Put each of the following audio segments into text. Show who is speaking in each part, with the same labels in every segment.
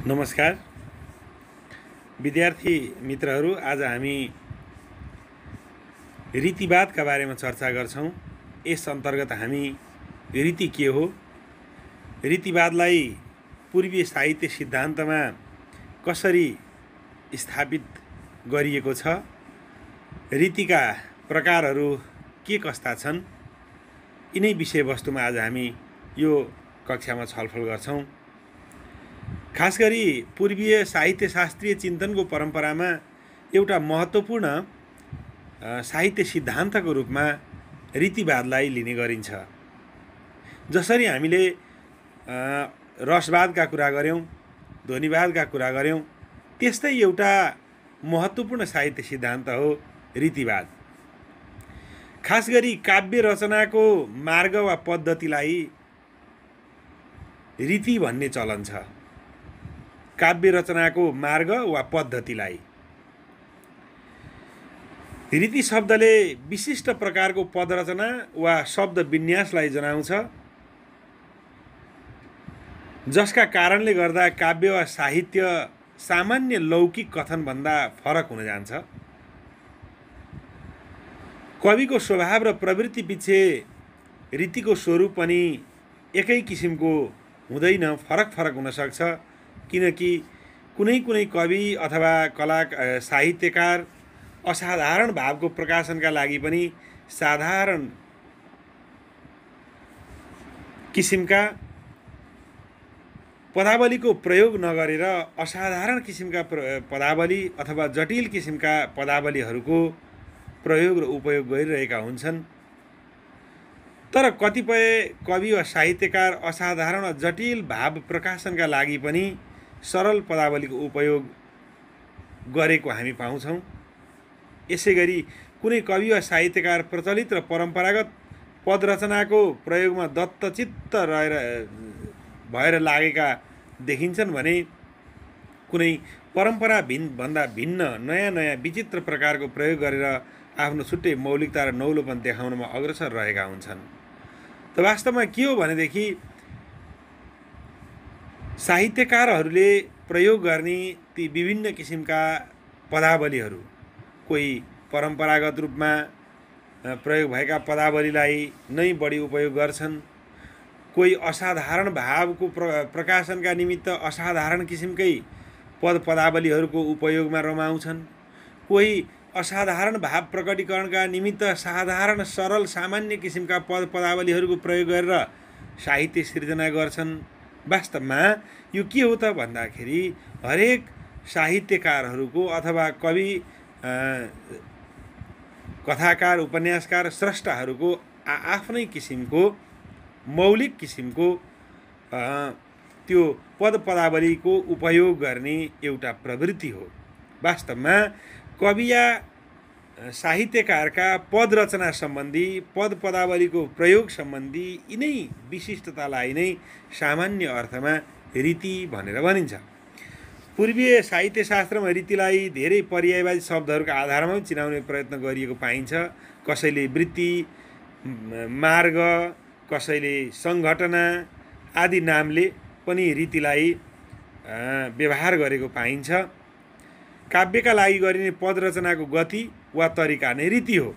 Speaker 1: नमस्कार विद्यार्थी मित्रहरू, आज हामी रीतिवादका बारेमा चर्चा गर्छौं। यस अन्तर्गत हामी रीति के हो, रीतिवादलाई पूर्वीय साहित्य सिद्धान्तमा कसरी स्थापित गरिएको छ, रीतिका प्रकारहरू के कस्ता छन्, यिनै विषयवस्तुमा आज हामी यो कक्षामा छलफल गर्छौं। खास गरी पूर्वीय साहित्य शास्त्रीय चिन्तनको परम्परामा एउटा महत्त्वपूर्ण साहित्य सिद्धान्तको रूपमा रीतिवादलाई लिने गरिन्छ। जसरी हामीले रसवादका कुरा गर्यौं, ध्वनिवादका कुरा गर्यौं, त्यस्तै एउटा महत्त्वपूर्ण साहित्य सिद्धान्त हो रीतिवाद। खास गरी काव्य रचनाको मार्ग वा पद्धतिलाई रीति भन्ने चलन छ। काव्य रचनाको मार्ग वा पद्धतिलाई रीति शब्दले विशिष्ट प्रकारको पद रचना वा शब्द विन्यासलाई जनाउँछ, जसका कारणले गर्दा काव्य वा साहित्य सामान्य लौकिक कथनभन्दा फरक हुन जान्छ। कविको स्वभाव र प्रवृत्ति पछि रीतिको स्वरूप पनि एकै किसिमको हुँदैन, फरक फरक हुन सक्छ। किनकि कुनै कुनै कवि अथवा साहित्यकार असाधारण भावको प्रकाशनका लागि पनि साधारण किसिमका पदावलीको प्रयोग नगरेर असाधारण किसिमका पदावली अथवा जटिल किसिमका पदावलीहरूको प्रयोग र उपयोग गरिरहेका हुन्छन्। तर कतिपय कवि वा साहित्यकार असाधारण वा जटिल भाव प्रकाशनका लागि पनि सरल पदावलीको उपयोग गरेको हामी पाउँछौँ। यसैगरी कुनै कवि वा साहित्यकार प्रचलित र परम्परागत पद रचनाको प्रयोगमा दत्तचित्त भएर लागेका देखिन्छन् भने कुनै परम्परा भन्दा भिन्न नयाँ नयाँ विचित्र प्रकारको प्रयोग गरेर आफ्नो छुट्टै मौलिकता र नौलोपन देखाउनमा अग्रसर रहेका हुन्छन्। त वास्तवमा के हो भनेदेखि साहित्यकारहरूले प्रयोग गर्ने ती विभिन्न किसिमका पदावलीहरू, कोही परम्परागत रूपमा प्रयोग भएका पदावलीलाई नै बढी उपयोग गर्छन्, कोही असाधारण भावको प्रकाशनका निमित्त असाधारण किसिमकै पदावलीहरूको उपयोगमा रमाउँछन्, कोही असाधारण भाव प्रकटीकरणका निमित्त साधारण सरल सामान्य किसिमका पदावलीहरूको प्रयोग गरेर साहित्य सिर्जना गर्छन्। वास्तवमा यो के हो त भन्दाखेरि हरेक साहित्यकारहरूको अथवा कवि, कथाकार, उपन्यासकार, स्रष्टाहरूको आफ्नै किसिमको मौलिक किसिमको त्यो पदावलीको उपयोग गर्ने एउटा प्रवृत्ति हो। वास्तवमा कवि या साहित्यकारका पद रचना सम्बन्धी, पदावलीको प्रयोग सम्बन्धी यिनै विशिष्टतालाई नै सामान्य अर्थमा रीति भनेर भनिन्छ। पूर्वीय साहित्यशास्त्रमा रीतिलाई धेरै पर्यायवाची शब्दहरूका आधारमा चिनाउने प्रयत्न गरिएको पाइन्छ। कसैले वृत्ति, मार्ग, कसैले सङ्घटना आदि नामले पनि रीतिलाई व्यवहार गरेको पाइन्छ। काव्यका लागि गरिने पद रचनाको गति वा तरिका नै रीति हो।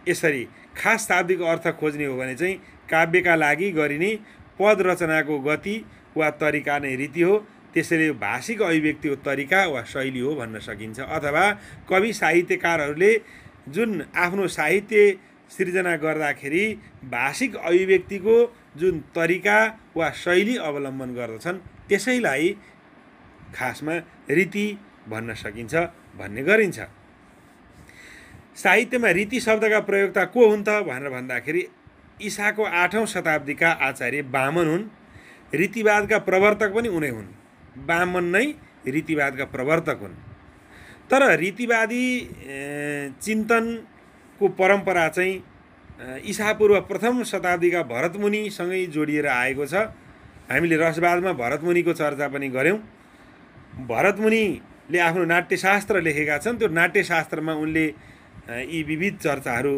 Speaker 1: यसरी खास शाब्दिक अर्थ खोज्ने हो भने चाहिँ काव्यका लागि गरिने पद रचनाको गति वा तरिका नै रीति हो। त्यसैले भाषिक अभिव्यक्तिको तरिका वा शैली हो भन्न सकिन्छ। अथवा कवि साहित्यकारहरूले जुन आफ्नो साहित्य सिर्जना गर्दाखेरि भाषिक अभिव्यक्तिको जुन तरिका वा शैली अवलम्बन गर्दछन्, त्यसैलाई खासमा रीति भन्न सकिन्छ भन्ने गरिन्छ। साहित्यमा रीति शब्दका प्रयोक्ता को हुन् त भनेर भन्दाखेरि ईसाको 8औं शताब्दीका आचार्य वामन हुन्। रीतिवादका प्रवर्तक पनि उनै हुन्। वामन नै रीतिवादका प्रवर्तक हुन्। तर रीतिवादी चिन्तनको परम्परा चाहिँ ईसापूर्व 1औं शताब्दीका भरतमुनिसँगै जोडिएर आएको छ। हामीले रसवादमा भरतमुनिको चर्चा पनि गऱ्यौँ। भरतमुनिले आफ्नो नाट्यशास्त्र लेखेका छन्। त्यो नाट्यशास्त्रमा उनले यी विविध चर्चाहरू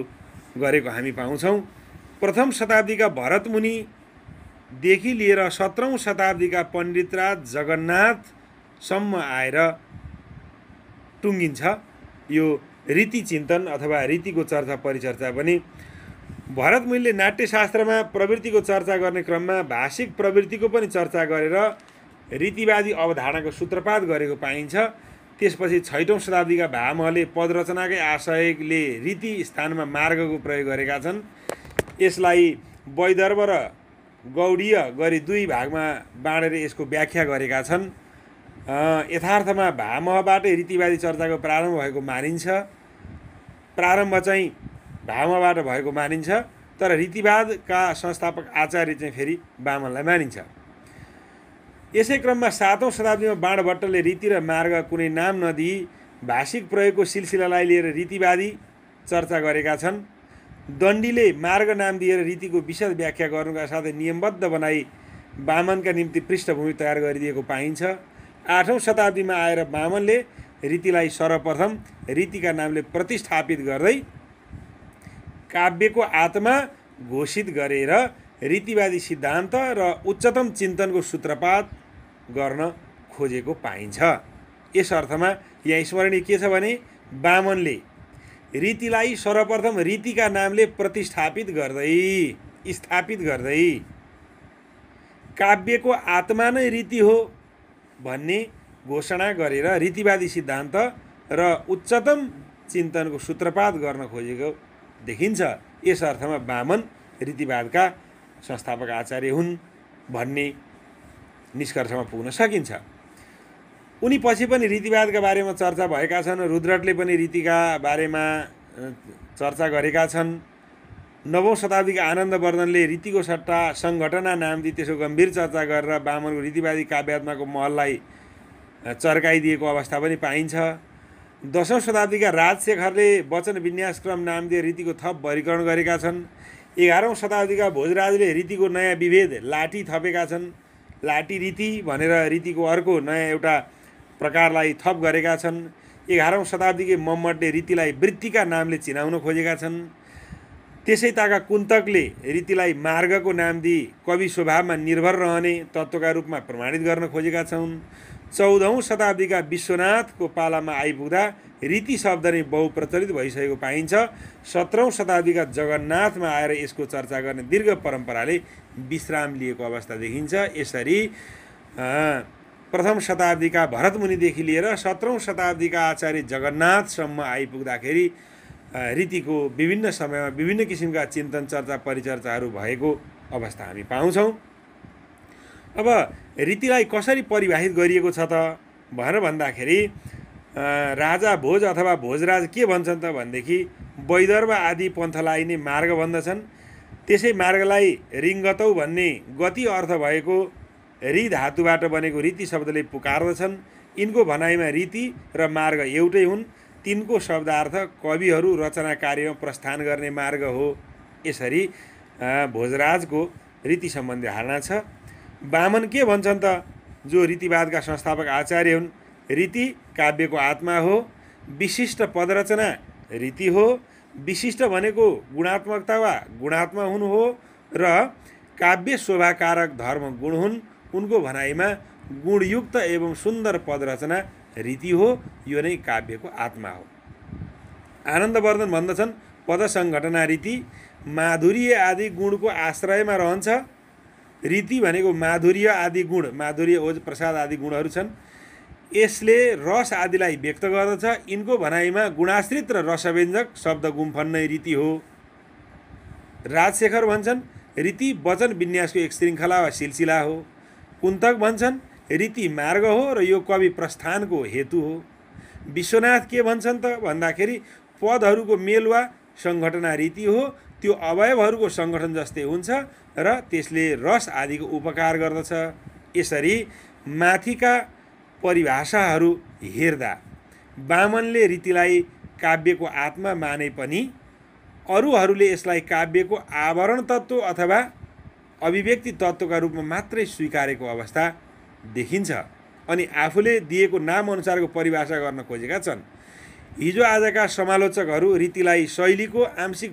Speaker 1: गरेको हामी पाउँछौँ। 1औं शताब्दीका भरतमुनिदेखि लिएर 17औं शताब्दीका पण्डितराज, जगन्नाथ सम्म आएर टुङ्गिन्छ। यो रीति चिन्तन अथवा रीतिको चर्चा परिचर्चा पनि भरतमुनिले नाट्यशास्त्रमा प्रवृत्तिको चर्चा गर्ने क्रममा भाषिक प्रवृत्तिको पनि चर्चा गरेर रीतिवादी अवधारणाको सूत्रपात गरेको पाइन्छ। त्यसपछि 6औं शताब्दीका भामहले पदरचनाकै आशयले रीति स्थानमा मार्गको प्रयोग गरेका छन्। यसलाई वैदर्भ र गौडीय गरी दुई भागमा बाँडेर यसको व्याख्या गरेका छन्। यथार्थमा भामहबाटै रीतिवादी चर्चाको प्रारम्भ भएको मानिन्छ। प्रारम्भ चाहिँ भामहबाट भएको मानिन्छ, तर रीतिवादका संस्थापक आचार्य चाहिँ फेरि वामनलाई मानिन्छ। यसै क्रममा 7औं शताब्दीमा बाणभट्टले रीति र मार्ग कुनै नाम नदिई भाषिक प्रयोगको सिलसिलालाई लिएर रीतिवादी चर्चा गरेका छन्। दण्डीले मार्ग नाम दिएर रीतिको विशद व्याख्या गर्नुका साथै नियमबद्ध बनाई वामनका निम्ति पृष्ठभूमि तयार गरिदिएको पाइन्छ। 8औं शताब्दीमा आएर वामनले रीतिलाई सर्वप्रथम रीतिका नामले प्रतिस्थापित गर्दै काव्यको आत्मा घोषित गरेर रीतिवादी सिद्धान्त र उच्चतम चिन्तनको सूत्रपात गर्न खोजेको पाइन्छ। यस अर्थमा यहाँ स्मरणीय के छ भने वामनले रीतिलाई सर्वप्रथम रीतिका नामले स्थापित गर्दै काव्यको आत्मा नै रीति हो भन्ने घोषणा गरेर रीतिवादी सिद्धान्त र उच्चतम चिन्तनको सूत्रपात गर्न खोजेको देखिन्छ। यस अर्थमा वामन रीतिवादका संस्थापक आचार्य हुन् भन्ने निष्कर्षमा पुग्न सकिन्छ। उनी पछि पनि रीतिवादका बारेमा चर्चा भएका छन्। रुद्रटले पनि रीतिका बारेमा चर्चा गरेका छन्। 9औं शताब्दीका आनन्दवर्धनले रीतिको सट्टा सङ्घटना नाम दिई त्यसको गम्भीर चर्चा गरेर वामनको रीतिवादी काव्यात्माको महललाई चर्काइदिएको अवस्था पनि पाइन्छ। 10औं शताब्दीका राजशेखरले वचन विन्यासक्रम नाम दिएर रीतिको थप वर्गीकरण गरेका छन्। 11औं शताब्दीका भोजराजले रीतिको नयाँ विभेद लाठी थपेका छन्। लाठी रीति भनेर रीतिको अर्को नयाँ एउटा प्रकारलाई थप गरेका छन्। 11औं शताब्दीकै मम्मटले रीतिलाई वृत्तिका नामले चिनाउन खोजेका छन्। त्यसै ताका कुन्तकले रीतिलाई मार्गको नाम दिई कवि स्वभावमा निर्भर रहने तत्त्वका रूपमा प्रमाणित गर्न खोजेका छन्। 14औं शताब्दीका विश्वनाथको पालामा आइपुग्दा रीति शब्द नै बहुप्रचलित भइसकेको पाइन्छ। 17औं शताब्दीका जगन्नाथमा आएर यसको चर्चा गर्ने दीर्घ परम्पराले विश्राम लिएको अवस्था देखिन्छ। यसरी प्रथम शताब्दीका भरतमुनिदेखि लिएर 17औं शताब्दीका आचार्य जगन्नाथसम्म आइपुग्दाखेरि रीतिको विभिन्न समयमा विभिन्न किसिमका चिन्तन चर्चा परिचर्चाहरू भएको अवस्था हामी पाउँछौँ। अब रीतिलाई कसरी परिभाषित गरिएको छ त भनेर भन्दाखेरि राजा भोज अथवा भोजराज के भन्छन् त भनेदेखि वैदर्भ आदि पन्थलाई नै मार्ग भन्दछन्। त्यसै मार्गलाई रिङ्गतौ भन्ने गति अर्थ भएको री धातुबाट बनेको रीति शब्दले पुकार्दछन्। यिनको भनाइमा रीति र मार्ग एउटै हुन्। तिनको शब्दार्थ कविहरू रचना कार्यमा प्रस्थान गर्ने मार्ग हो। यसरी भोजराजको रीति सम्बन्धी धारणा छ। वामन के भन्छन् त जो रीतिवादका संस्थापक आचार्य हुन्, रीति काव्यको आत्मा हो, विशिष्ट पदरचना रीति हो, विशिष्ट भनेको गुणात्मकता वा गुणात्मा हुनु हो र काव्य शोभाकारक धर्म गुण हुन्। उनको भनाइमा गुणयुक्त एवं सुन्दर पदरचना रीति हो, यो नै काव्यको आत्मा हो। आनन्दवर्धन भन्दछन् पद सङ्घटना रीति माधुर्य आदि गुणको आश्रयमा रहन्छ। रीति भनेको माधुर्य आदि गुण, माधुर्य ओज प्रसाद आदि गुणहरू छन्। यसले रस आदिलाई व्यक्त गर्दछ। यिनको भनाइमा गुणाश्रित र रसव्यञ्जक शब्द गुम्फन नै रीति हो। राजशेखर भन्छन् रीति वचन विन्यासको एक श्रृङ्खला वा सिलसिला हो। कुन्तक भन्छन् रीति मार्ग हो र यो कवि प्रस्थानको हेतु हो। विश्वनाथ के भन्छन् त भन्दाखेरि पदहरूको मेल वा सङ्घटना रीति हो। त्यो अवयवहरूको सङ्गठन जस्तै हुन्छ र त्यसले रस आदिको उपकार गर्दछ। यसरी माथिका परिभाषाहरू हेर्दा वामनले रीतिलाई काव्यको आत्मा माने पनि अरूहरूले यसलाई काव्यको आवरण तत्त्व अथवा अभिव्यक्ति तत्त्वका रूपमा मात्रै स्वीकारेको अवस्था देखिन्छ अनि आफूले दिएको नामअनुसारको परिभाषा गर्न खोजेका छन्। हिजो आजका समालोचकहरू रीतिलाई शैलीको आंशिक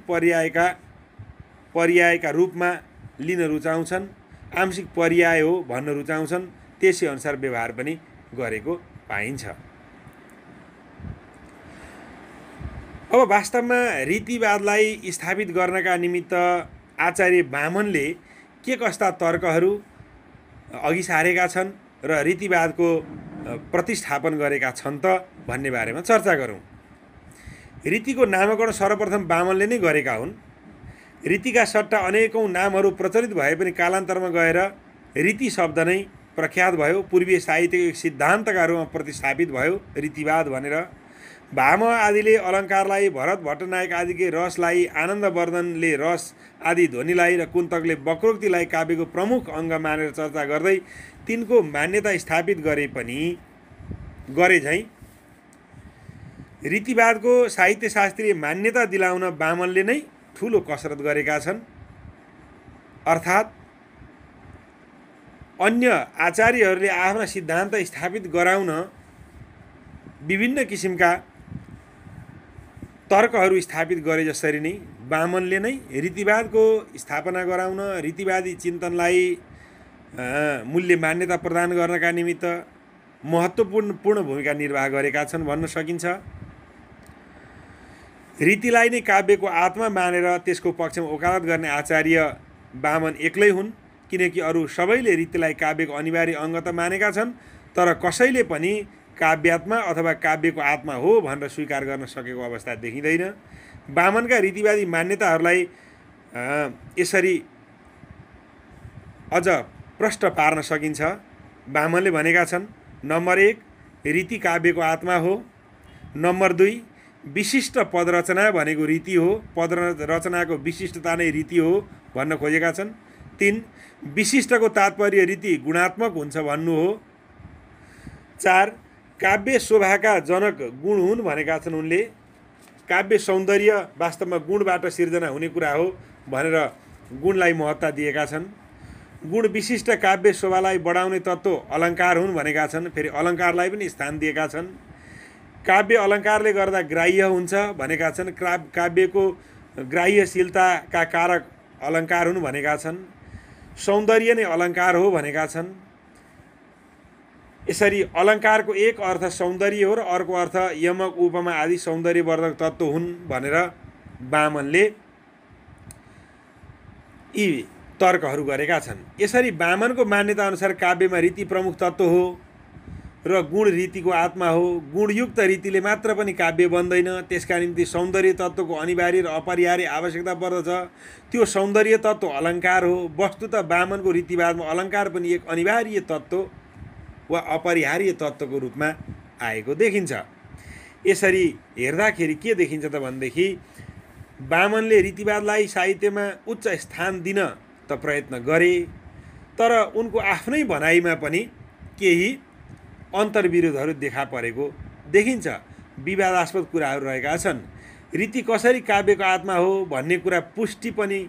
Speaker 1: पर्यायका रूपमा लिन रुचाउँछन्। आंशिक पर्याय हो भन्न रुचाउँछन्। त्यसै अनुसार व्यवहार पनि गरेको पाइन्छ। अब वास्तवमा रीतिवादलाई स्थापित गर्नका निमित्त आचार्य वामनले के कस्ता तर्कहरू अघि सारेका छन् र रीतिवादको प्रतिस्थापन गरेका छन् त भन्ने बारेमा चर्चा गरौँ। रीतिको नामकरण सर्वप्रथम वामनले नै गरेका हुन्। रीतिका सट्टा अनेकौं नामहरू प्रचलित भए पनि कालान्तरमा गएर रीति शब्द नै प्रख्यात भयो। पूर्वीय साहित्यको एक सिद्धान्तका रूपमा प्रतिस्थापित भयो रीतिवाद भनेर। भाम आदिले अलङ्कारलाई, भरत भट्टनायक आदिले रसलाई, आनन्दवर्धनले रस आदि ध्वनिलाई र कुन्तकले वक्रोक्तिलाई काव्यको प्रमुख अङ्ग मानेर चर्चा गर्दै तिनको मान्यता स्थापित गरे झैँ रीतिवादको साहित्यशास्त्रीय मान्यता दिलाउन वामनले नै ठूलो कसरत गरेका छन्। अर्थात् अन्य आचार्यहरूले आफ्ना सिद्धान्त स्थापित गराउन विभिन्न किसिमका तर्कहरू स्थापित गरे जसरी नै वामनले नै रीतिवादको स्थापना गराउन, रीतिवादी चिन्तनलाई मूल्य मान्यता प्रदान गर्नका निमित्त महत्त्वपूर्ण भूमिका निर्वाह गरेका छन् भन्न सकिन्छ। रीतिलाई नै काव्यको आत्मा मानेर त्यसको पक्षमा वकालत गर्ने आचार्य वामन एक्लै हुन्, किनकि अरू सबैले रीतिलाई काव्यको अनिवार्य अङ्ग त मानेका छन्, तर कसैले पनि काव्यात्मा अथवा काव्यको आत्मा हो भनेर स्वीकार गर्न सकेको अवस्था देखिँदैन। वामनका रीतिवादी मान्यताहरूलाई यसरी अझ प्रष्ट पार्न सकिन्छ। वामनले भनेका छन्, नम्बर 1 रीति काव्यको आत्मा हो। नम्बर 2 विशिष्ट पदरचना भनेको रीति हो, पदरचनाको विशिष्टता नै रीति हो भन्न खोजेका छन्। 3 विशिष्टको तात्पर्य रीति गुणात्मक हुन्छ भन्नु हो। 4 काव्य शोभाका जनक गुण हुन् भनेका छन् उनले। काव्य सौन्दर्य वास्तवमा गुणबाट सिर्जना हुने कुरा हो भनेर गुणलाई महत्त्व दिएका छन्। गुण विशिष्ट काव्य शोभालाई बढाउने तत्त्व अलङ्कार हुन् भनेका छन्। फेरि अलङ्कारलाई पनि स्थान दिएका छन्। काव्य अलङ्कारले गर्दा ग्राह्य हुन्छ भनेका छन्। काव्यको ग्राह्यशीलताका कारक अलङ्कार हुन् भनेका छन्। सौन्दर्य नै अलङ्कार हो भनेका छन्। यसरी अलङ्कारको एक अर्थ सौन्दर्य हो र अर्को अर्थ यमक उपमा आदि सौन्दर्यवर्धक तत्त्व हुन् भनेर वामनले यी तर्कहरू गरेका छन्। यसरी वामनको मान्यता अनुसार काव्यमा रीति प्रमुख तत्त्व हो र गुण रीतिको आत्मा हो। गुणयुक्त रीतिले मात्र पनि काव्य बन्दैन, त्यसका निम्ति सौन्दर्य तत्त्वको अनिवार्य र अपरिहार्य आवश्यकता पर्दछ। त्यो सौन्दर्य तत्त्व अलङ्कार हो। वस्तुतः वामनको रीतिवादमा अलङ्कार पनि एक अनिवार्य तत्त्व वा अपरिहार्य तत्त्वको रूपमा आएको देखिन्छ। यसरी हेर्दाखेरि के देखिन्छ त भनेदेखि वामनले रीतिवादलाई साहित्यमा उच्च स्थान दिन त प्रयत्न गरे, तर उनको आफ्नै भनाइमा पनि केही अन्तर्विरोधहरू देखा परेको देखिन्छ। विवादास्पद कुराहरू रहेका छन्। रीति कसरी काव्यको आत्मा हो भन्ने कुरा पुष्टि पनि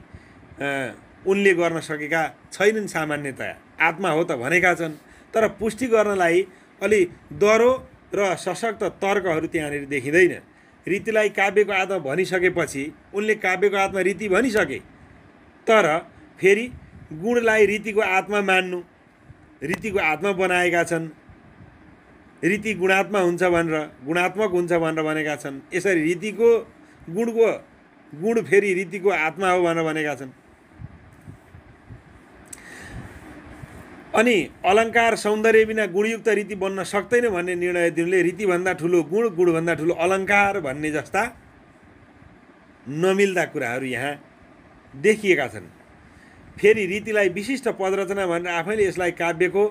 Speaker 1: उनले गर्न सकेका छैनन्। सामान्यतया आत्मा हो त भनेका छन्, तर पुष्टि गर्नलाई अलि दह्रो र सशक्त तर्कहरू त्यहाँनिर देखिँदैन। रीतिलाई काव्यको आत्मा भनिसकेपछि उनले काव्यको आत्मा रीति भनिसके, तर फेरि गुणलाई रीतिको आत्मा मान्नु, रीतिको आत्मा बनाएका छन्। रीति गुणात्मा हुन्छ भनेर, गुणात्मक हुन्छ भनेर भनेका छन्। यसरी रीतिको गुण फेरि रीतिको आत्मा हो भनेर भनेका छन्। अनि अलङ्कार सौन्दर्य बिना गुणयुक्त रीति बन्न सक्दैन भन्ने निर्णय दिनुले रीतिभन्दा ठुलो गुण, गुणभन्दा ठुलो अलङ्कार भन्ने जस्ता नमिल्दा कुराहरू यहाँ देखिएका छन्। फेरि रीतिलाई विशिष्ट पदरचना भनेर आफैले यसलाई काव्यको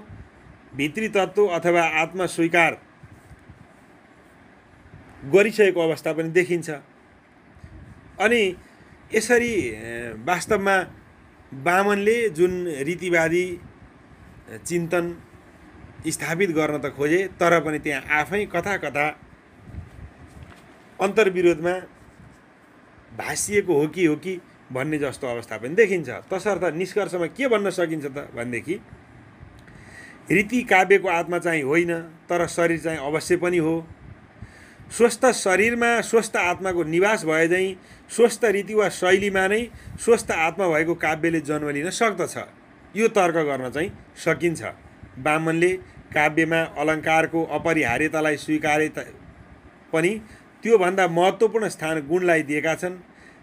Speaker 1: भित्री तत्त्व अथवा आत्मा स्वीकार गरिसकेको अवस्था पनि देखिन्छ। अनि यसरी वास्तवमा वामनले जुन रीतिवादी चिन्तन स्थापित गर्न त खोजे, तर पनि त्यहाँ आफै कथा कथा अन्तर्विरोधमा भासिएको हो कि भन्ने जस्तो अवस्था पनि देखिन्छ। तसर्थ निष्कर्षमा के भन्न सकिन्छ त भनेदेखि रीति काव्यको आत्मा चाहिँ होइन, तर शरीर चाहिँ अवश्य पनि हो। स्वस्थ शरीरमा स्वस्थ आत्माको निवास भए झैँ स्वस्थ रीति वा शैलीमा नै स्वस्थ आत्मा भएको काव्यले जन्म लिन सक्दछ। यो तर्क गर्न चाहिँ सकिन्छ। वामनले काव्यमा अलङ्कारको अपरिहार्यतालाई स्वीकारे पनि त्योभन्दा महत्त्वपूर्ण स्थान गुणलाई दिएका छन्।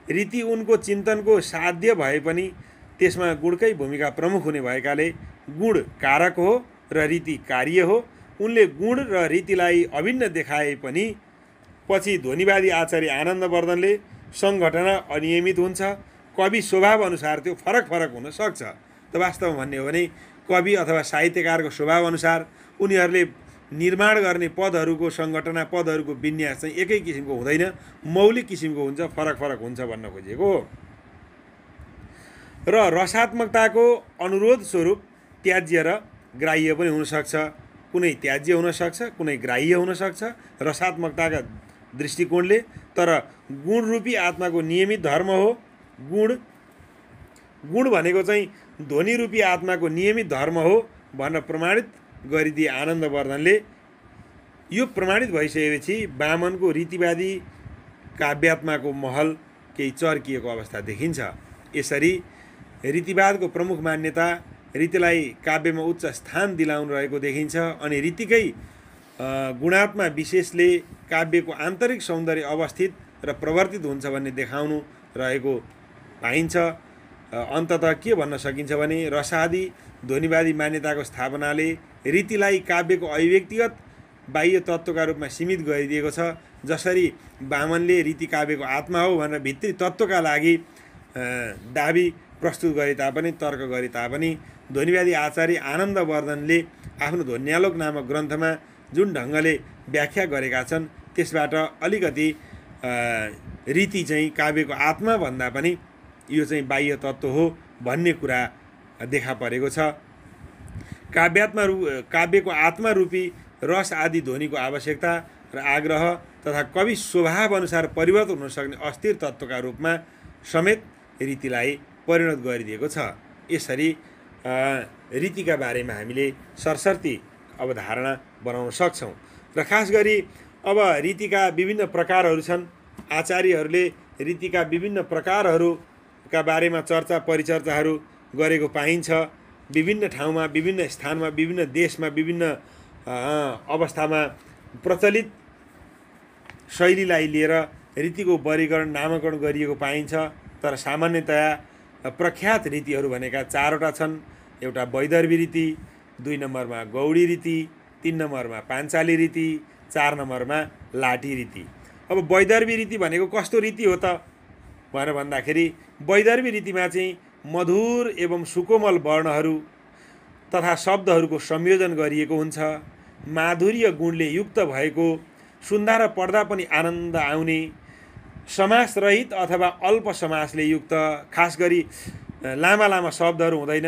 Speaker 1: रीति उनको चिन्तनको साध्य भए पनि त्यसमा गुणकै भूमिका प्रमुख हुने भएकाले गुण कारक हो र रीति कार्य हो। उनले गुण र रीतिलाई अभिन्न देखाए पनि पछि ध्वनिवादी आचार्य आनन्दवर्धनले सङ्घटना अनियमित हुन्छ, कवि स्वभाव अनुसार त्यो फरक फरक हुन सक्छ। त वास्तवमा भन्ने हो भने कवि अथवा साहित्यकारको स्वभाव अनुसार उनीहरूले निर्माण गर्ने पदहरूको सङ्घटना, पदहरूको विन्यास चाहिँ एकै किसिमको हुँदैन, मौलिक किसिमको हुन्छ, फरक फरक हुन्छ भन्न खोजेको हो। र रसात्मकताको अनुरोध स्वरूप त्याज्य र ग्राह्य पनि हुनसक्छ। कुनै त्याज्य हुनसक्छ, कुनै ग्राह्य हुनसक्छ रसात्मकताका दृष्टिकोणले। तर गुणरूपी आत्माको नियमित धर्म हो। गुण भनेको चाहिँ ध्वनिरूपी आत्माको नियमित धर्म हो भनेर प्रमाणित गरिदिए आनन्दवर्धनले। यो प्रमाणित भइसकेपछि वामनको रीतिवादी काव्यात्माको महल केही चर्किएको अवस्था देखिन्छ। यसरी रीतिवादको प्रमुख मान्यता रीतिलाई काव्यमा उच्च स्थान दिलाउनु रहेको देखिन्छ अनि रीतिकै गुणात्मा विशेषले काव्यको आन्तरिक सौन्दर्य अवस्थित र प्रवर्तित हुन्छ भन्ने देखाउनु रहेको पाइन्छ। अन्ततः के भन्न सकिन्छ भने रसादी ध्वनिवादी मान्यताको स्थापनाले रीतिलाई काव्यको अभिव्यक्तिगत बाह्य तत्त्वका रूपमा सीमित गरिदिएको छ। जसरी वामनले रीति काव्यको आत्मा हो भनेर भित्री तत्त्वका लागि दाबी प्रस्तुत गरे तापनि, तर्क गरे तापनि, ध्वनिवादी आचार्य आनन्दवर्धनले आफ्नो ध्वन्यालोक नामक ग्रन्थमा जुन ढङ्गले व्याख्या गरेका छन् त्यसबाट अलिकति रीति चाहिँ काव्यको आत्मा भन्दा पनि यो चाहिँ बाह्य तत्त्व हो भन्ने कुरा देखा परेको छ। काव्यको आत्मा रूपी रस आदि ध्वनिको आवश्यकता र आग्रह तथा कवि स्वभाव अनुसार परिवर्तन हुन सक्ने अस्थिर तत्त्वका रूपमा समेत रीतिलाई परिणत गरिदिएको छ। यसरी रीतिका बारेमा हामीले सरसर्ती अवधारणा बनाउन सक्छौँ। र खास गरी अब रीतिका विभिन्न प्रकारहरू छन्। आचार्यहरूले रीतिका विभिन्न प्रकारहरूका बारेमा चर्चा परिचर्चाहरू गरेको पाइन्छ। विभिन्न ठाउँमा, विभिन्न स्थानमा, विभिन्न देशमा, विभिन्न अवस्थामा प्रचलित शैलीलाई लिएर रीतिको वर्गीकरण, नामकरण गरिएको पाइन्छ। तर सामान्यतया प्रख्यात रीतिहरू भनेका चारवटा छन्। एउटा वैदर्भी रीति, 2 नम्बरमा गौडी रीति, 3 नम्बरमा पाञ्चाली रीति, 4 नम्बरमा लाठी रीति। अब वैदर्भी रीति भनेको कस्तो रीति हो त भनेर भन्दाखेरि वैदर्भी रीतिमा चाहिँ मधुर एवं सुकोमल वर्णहरू तथा शब्दहरूको संयोजन गरिएको हुन्छ। माधुर्य गुणले युक्त भएको, सुन्दा र पढ्दा पनि आनन्द आउने, समास रहित अथवा अल्प समासले युक्त, खास गरी लामा लामा शब्दहरू हुँदैन,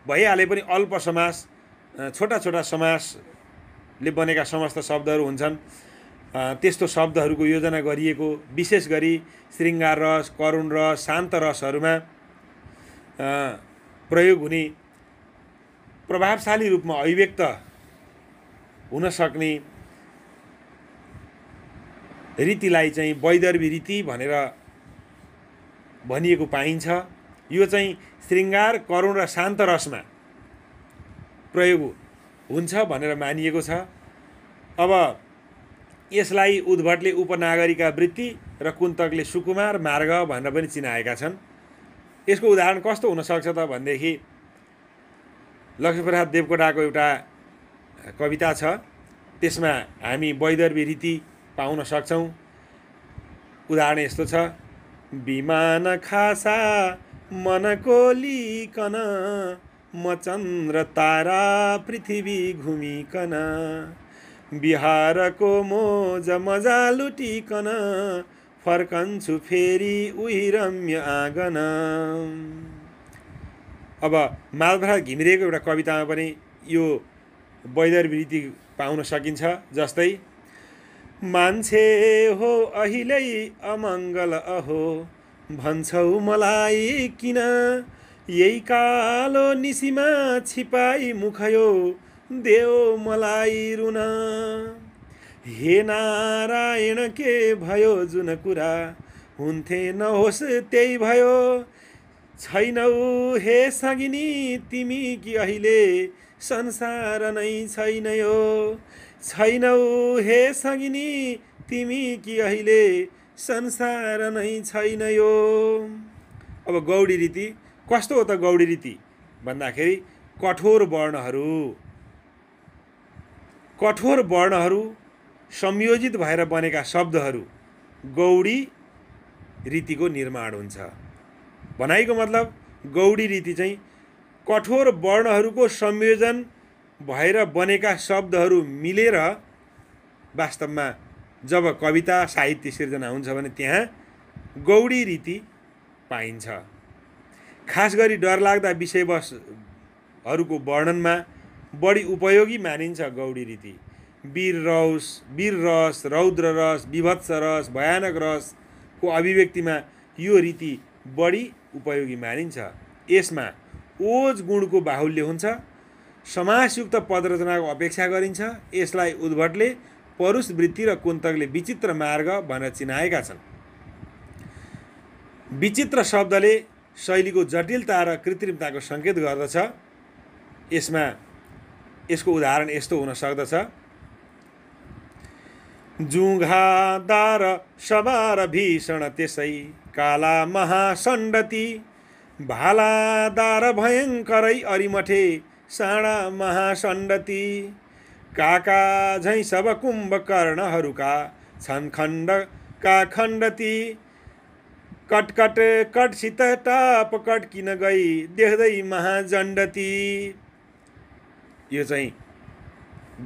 Speaker 1: भइहाले पनि अल्प समास, छोटा छोटा समासले बनेका समस्त शब्दहरू हुन्छन्। त्यस्तो शब्दहरूको योजना गरिएको, विशेष गरी श्रृङ्गार रस, करुण रस, शान्त रसहरूमा प्रयोग हुने, प्रभावशाली रूपमा अभिव्यक्त हुन सक्ने रीतिलाई चाहिँ वैदर्भी रीति भनेर भनिएको पाइन्छ। यो चाहिँ श्रृङ्गार, करुण र शान्त रसमा प्रयोग हुन्छ भनेर मानिएको छ। अब यसलाई उद्भटले उपनागरिका वृत्ति र कुन्तकले सुकुमार मार्ग भनेर पनि चिनाएका छन्। यसको उदाहरण कस्तो हुनसक्छ त भनेदेखि लक्ष्मीप्रसाद देवकोटाको एउटा कविता छ, त्यसमा हामी वैदर्भी रीति पाउन सक्छौँ। उदाहरण यस्तो छ, विमान खासा मनको लिकन, म चन्द्र तारा पृथ्वी घुमिकन, बिहारको मोज मजा लुटिकन, फर्कन्छु फेरि उही रम्य आँगन। अब मालप्रसाद घिमिरेको एउटा कवितामा पनि यो वैदर्भी रीति पाउन सकिन्छ। जस्तै, मान्छे हो अहिले अमङ्गल अहो, भन्छौ मलाई किन, यही कालो निसीमा छिपाई मुखयो, देऊ मलाई रुन। हे नारायण के भयो जुन कुरा, हुन्थे नहोस् त्यही भयो, छैनौ हे सगिनी तिमी कि अहिले, संसार नै छैन यो। छैनौ हे सगिनी तिमी कि अहिले संसार नै छैन यो। अब गौडी रीति कस्तो हो त? गौडी रीति भन्दाखेरि कठोर वर्णहरू संयोजित भएर बनेका शब्दहरू गौडी रीतिको निर्माण हुन्छ। भनाइको मतलब गौडी रीति चाहिँ कठोर वर्णहरूको संयोजन भएर बनेका शब्दहरू मिलेर वास्तवमा जब कविता साहित्य सिर्जना हुन्छ भने त्यहाँ गौडी रीति पाइन्छ। खास गरी डरलाग्दा विषयवस्तुहरूको वर्णनमा बढी उपयोगी मानिन्छ गौडी रीति। वीर रस, रौद्र रस, विभत्स रस, भयानक रसको अभिव्यक्तिमा यो रीति बढी उपयोगी मानिन्छ। यसमा ओज गुणको बाहुल्य हुन्छ। समासयुक्त पदरचनाको अपेक्षा गरिन्छ। यसलाई उद्भटले परुष वृत्ति र कुन्तकले विचित्र मार्ग भनेर चिनाएका छन्। विचित्र शब्दले शैलीको जटिलता र कृत्रिमताको सङ्केत गर्दछ। यसको उदाहरण यस्तो हुन सक्दछ: जुघा दार सवार भीषण त्यसै काला महासण्डती, भाला दार भयङ्करै अरिमठे साँडा महासण्डती, काका झैँ सब कुम्भकर्णहरूका छन् खण्डका खण्डती, कटकट कटसित टाप कटकिन गई देख्दै महाजण्डती। यो चाहिँ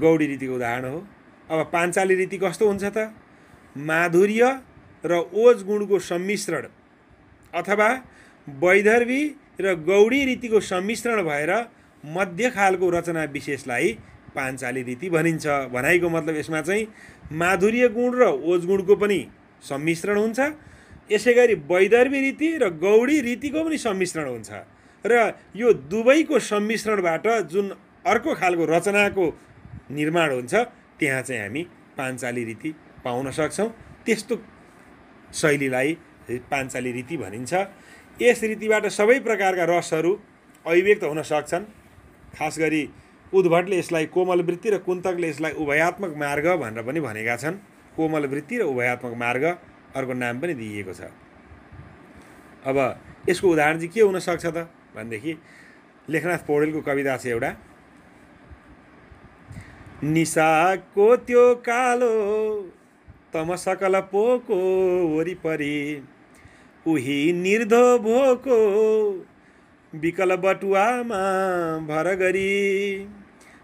Speaker 1: गौडी रीतिको उदाहरण हो। अब पाञ्चाली रीति कस्तो हुन्छ त? माधुर्य र ओज गुणको सम्मिश्रण अथवा वैदर्भी र गौडी रीतिको सम्मिश्रण भएर मध्य खालको रचना विशेषलाई पाञ्चाली रीति भनिन्छ। भनाइको मतलब यसमा चाहिँ माधुर्य गुण र ओज गुणको पनि सम्मिश्रण हुन्छ। यसै गरी वैदर्भी रीति र गौडी रीतिको पनि सम्मिश्रण हुन्छ र यो दुवैको सम्मिश्रणबाट जुन अर्को खालको रचनाको निर्माण हुन्छ त्यहाँ चाहिँ हामी पाञ्चाली रीति पाउन सक्छौँ। त्यस्तो शैलीलाई पाञ्चाली रीति भनिन्छ। यस रीतिबाट सबै प्रकारका रसहरू अभिव्यक्त हुन सक्छन्। खास गरी उद्भटले यसलाई कोमल वृत्ति र कुन्तकले यसलाई उभयात्मक मार्ग भनेर पनि भनेका छन्। कोमल वृत्ति र उभयात्मक मार्ग अर्को नाम पनि दिइएको छ। अब यसको उदाहरण चाहिँ के हुन सक्छ त भनेदेखि लेखनाथ पौडेलको कविता छ एउटा: निशाको त्यो कालो तमसकल पोको वरिपरि, उही निर्धो भोको विकल बटुवामा भर गरी,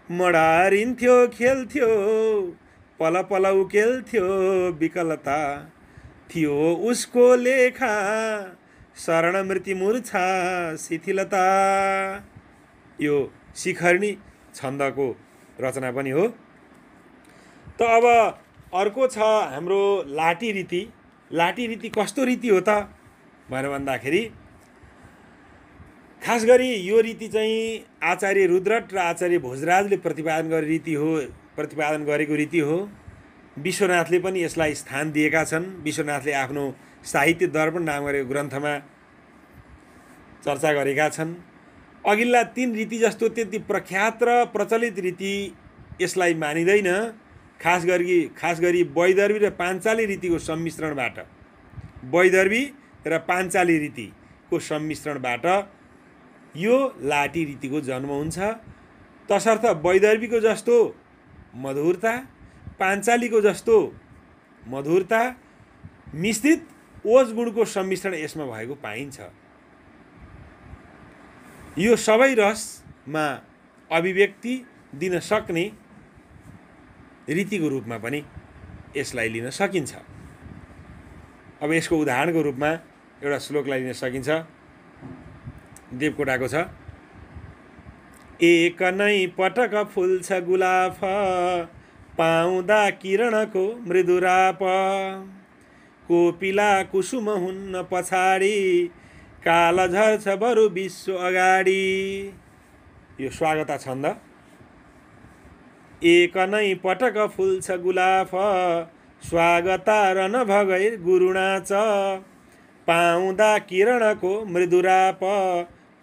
Speaker 1: मडारिन्थ्यो खेल्थ्यो पल पल उकेल्थ्यो विकलता, थियो उसको लेखा शरण मृत्यु मूर्छा शिथिलता। यो शिखरणी छन्दको रचना पनि हो। त अब अर्को छ हाम्रो लाटी रीति। लाटी रीति कस्तो रीति हो त भनेर भन्दाखेरि खास गरी यो रीति चाहिँ आचार्य रुद्रट र आचार्य भोजराजले प्रतिपादन गरेको रीति हो। विश्वनाथले पनि यसलाई स्थान दिएका छन्। विश्वनाथले आफ्नो साहित्य दर्पण नाम गरेको ग्रन्थमा चर्चा गरेका छन्। अघिल्ला 3 रीति जस्तो त्यति प्रख्यात र प्रचलित रीति यसलाई मानिँदैन। खास गरी वैदर्भी र पाञ्चाली रीतिको सम्मिश्रणबाट, वैदर्भी र पाञ्चाली रीतिको सम्मिश्रणबाट यो लाटी रीतिको जन्म हुन्छ। तसर्थ वैदर्भीको जस्तो मधुरता, पाञ्चालीको जस्तो मधुरता मिश्रित ओज गुणको सम्मिश्रण यसमा भएको पाइन्छ। यो सबै रसमा अभिव्यक्ति दिन सक्ने रीतिको रूपमा पनि यसलाई लिन सकिन्छ। अब यसको उदाहरणको रूपमा एउटा श्लोकलाई लिन सकिन्छ। देवकोटाको छ: एक नै पटक फुल्छ गुलाफ, पाउँदा किरणको मृदुराप, कोपिला कुसुम हुन्न पछाडि, काल झर्छ बरु विश्व अगाडि। यो स्वागता छन्द। एक नै पटक फुल्छ गुलाफ, स्वागता रन भगैर गुरुणाच, पाउँदा किरणको मृदुराप,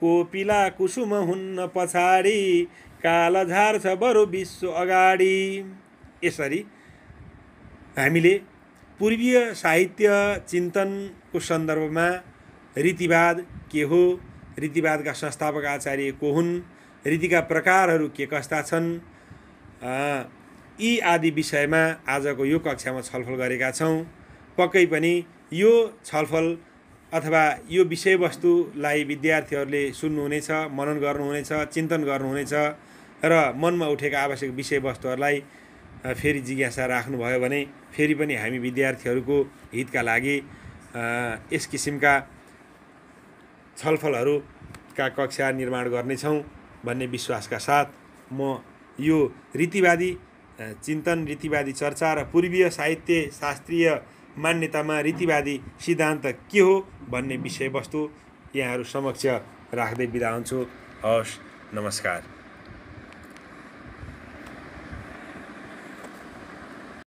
Speaker 1: कोपिला कुसुम हुन्न पछाडि, कालझार छ बरु विश्व अगाडि। यसरी हामीले पूर्वीय साहित्य चिन्तनको सन्दर्भमा रीतिवाद के हो, रीतिवादका संस्थापक आचार्य को हुन्, रीतिका प्रकारहरू के कस्ता छन्, यी आदि विषयमा आजको यो कक्षामा छलफल गरेका छौँ। पक्कै पनि यो छलफल अथवा यो विषयवस्तुलाई विद्यार्थीहरूले सुन्नुहुनेछ, मनन गर्नुहुनेछ, चिन्तन गर्नुहुनेछ र मनमा उठेका आवश्यक विषयवस्तुहरूलाई फेरि जिज्ञासा राख्नुभयो भने फेरि पनि हामी विद्यार्थीहरूको हितका लागि यस किसिमका छलफलहरूका कक्षा निर्माण गर्नेछौँ भन्ने विश्वासका साथ म यो रीतिवादी चिन्तन, रीतिवादी चर्चा र पूर्वीय साहित्य शास्त्रीय मान्यतामा रीतिवादी सिद्धान्त के हो भन्ने विषयवस्तु यहाँहरू समक्ष राख्दै बिदा हुन्छु। हवस्, नमस्कार।